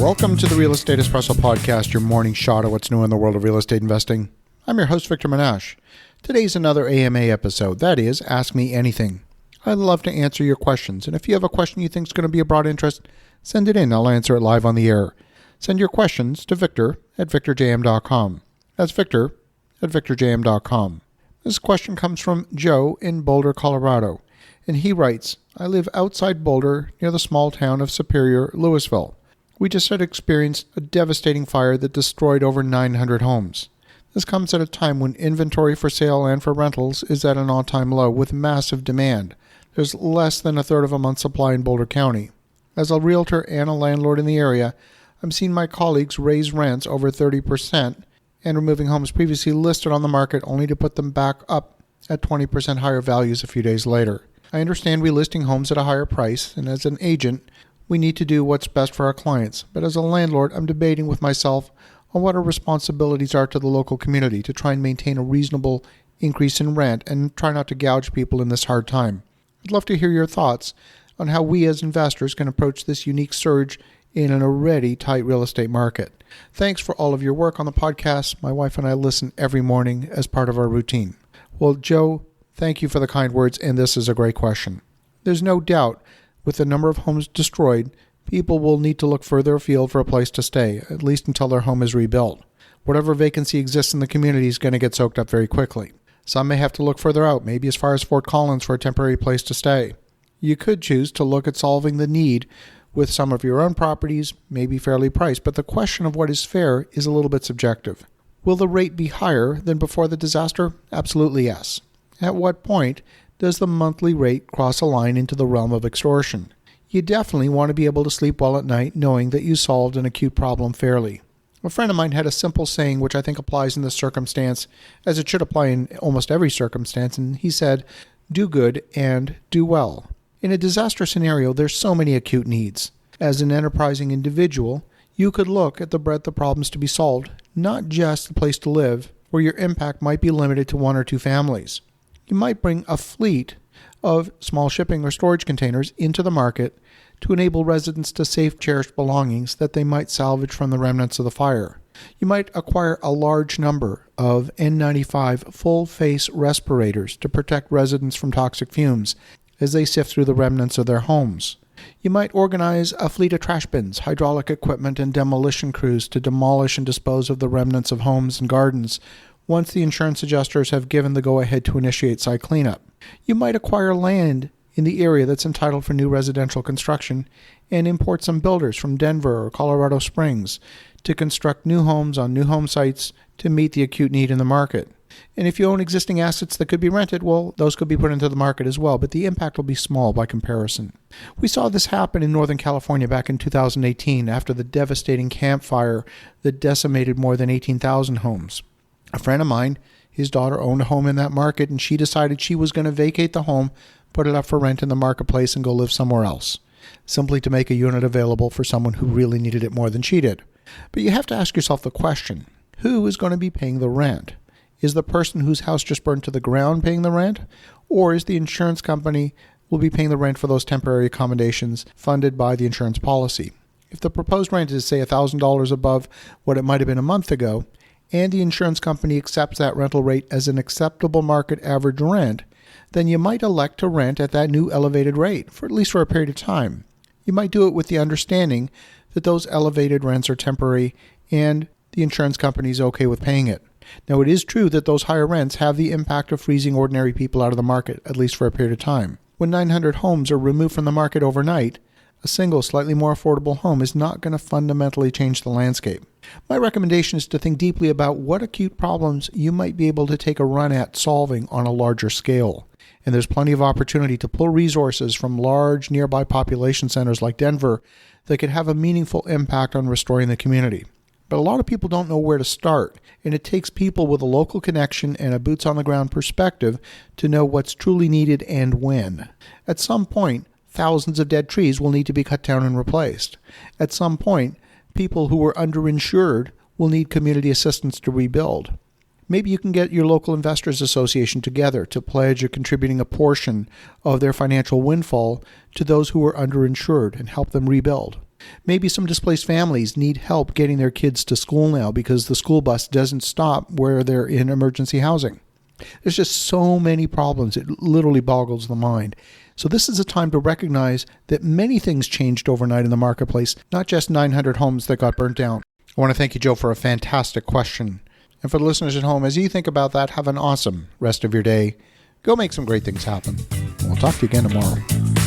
Welcome to the Real Estate Espresso Podcast, your morning shot of what's new in the world of real estate investing. I'm your host, Victor Menashe. Today's another AMA episode, that is, Ask Me Anything. I'd love to answer your questions, and if you have a question you think is going to be of broad interest, send it in. I'll answer it live on the air. Send your questions to victor@victorjm.com. That's victor@victorjm.com. This question comes from Joe in Boulder, Colorado, and he writes, I live outside Boulder near the small town of Superior, Louisville. We just had experienced a devastating fire that destroyed over 900 homes. This comes at a time when inventory for sale and for rentals is at an all-time low with massive demand. There's less than a third of a month's supply in Boulder County. As a realtor and a landlord in the area, I'm seeing my colleagues raise rents over 30% and removing homes previously listed on the market only to put them back up at 20% higher values a few days later. I understand relisting homes at a higher price, and as an agent, we need to do what's best for our clients. But as a landlord, I'm debating with myself on what our responsibilities are to the local community to try and maintain a reasonable increase in rent and try not to gouge people in this hard time. I'd love to hear your thoughts on how we as investors can approach this unique surge in an already tight real estate market. Thanks for all of your work on the podcast. My wife and I listen every morning as part of our routine. Well, Joe, thank you for the kind words, and this is a great question. There's no doubt with the number of homes destroyed, people will need to look further afield for a place to stay, at least until their home is rebuilt. Whatever vacancy exists in the community is going to get soaked up very quickly. Some may have to look further out, maybe as far as Fort Collins for a temporary place to stay. You could choose to look at solving the need with some of your own properties, maybe fairly priced, but the question of what is fair is a little bit subjective. Will the rate be higher than before the disaster? Absolutely yes. At what point does the monthly rate cross a line into the realm of extortion? You definitely want to be able to sleep well at night knowing that you solved an acute problem fairly. A friend of mine had a simple saying which I think applies in this circumstance, as it should apply in almost every circumstance, and he said, do good and do well. In a disaster scenario, there's so many acute needs. As an enterprising individual, you could look at the breadth of problems to be solved, not just the place to live, where your impact might be limited to one or two families. You might bring a fleet of small shipping or storage containers into the market to enable residents to save cherished belongings that they might salvage from the remnants of the fire. You might acquire a large number of N95 full-face respirators to protect residents from toxic fumes as they sift through the remnants of their homes. You might organize a fleet of trash bins, hydraulic equipment, and demolition crews to demolish and dispose of the remnants of homes and gardens once the insurance adjusters have given the go-ahead to initiate site cleanup. You might acquire land in the area that's entitled for new residential construction and import some builders from Denver or Colorado Springs to construct new homes on new home sites to meet the acute need in the market. And if you own existing assets that could be rented, well, those could be put into the market as well, but the impact will be small by comparison. We saw this happen in Northern California back in 2018 after the devastating Camp Fire that decimated more than 18,000 homes. A friend of mine, his daughter owned a home in that market, and she decided she was going to vacate the home, put it up for rent in the marketplace, and go live somewhere else, simply to make a unit available for someone who really needed it more than she did. But you have to ask yourself the question, who is going to be paying the rent? Is the person whose house just burned to the ground paying the rent? Or is the insurance company will be paying the rent for those temporary accommodations funded by the insurance policy? If the proposed rent is, say, $1,000 above what it might have been a month ago, and the insurance company accepts that rental rate as an acceptable market average rent, then you might elect to rent at that new elevated rate, for at least for a period of time. You might do it with the understanding that those elevated rents are temporary and the insurance company is okay with paying it. Now, it is true that those higher rents have the impact of freezing ordinary people out of the market, at least for a period of time. When 900 homes are removed from the market overnight, a single, slightly more affordable home is not going to fundamentally change the landscape. My recommendation is to think deeply about what acute problems you might be able to take a run at solving on a larger scale. And there's plenty of opportunity to pull resources from large nearby population centers like Denver that could have a meaningful impact on restoring the community. But a lot of people don't know where to start, and it takes people with a local connection and a boots-on-the-ground perspective to know what's truly needed and when. At some point, thousands of dead trees will need to be cut down and replaced. At some point, people who were underinsured will need community assistance to rebuild. Maybe you can get your local investors association together to pledge or contributing a portion of their financial windfall to those who are underinsured and help them rebuild. Maybe some displaced families need help getting their kids to school now because the school bus doesn't stop where they're in emergency housing. There's just so many problems. It literally boggles the mind. So this is a time to recognize that many things changed overnight in the marketplace, not just 900 homes that got burnt down. I want to thank you, Joe, for a fantastic question. And for the listeners at home, as you think about that, have an awesome rest of your day. Go make some great things happen. We'll talk to you again tomorrow.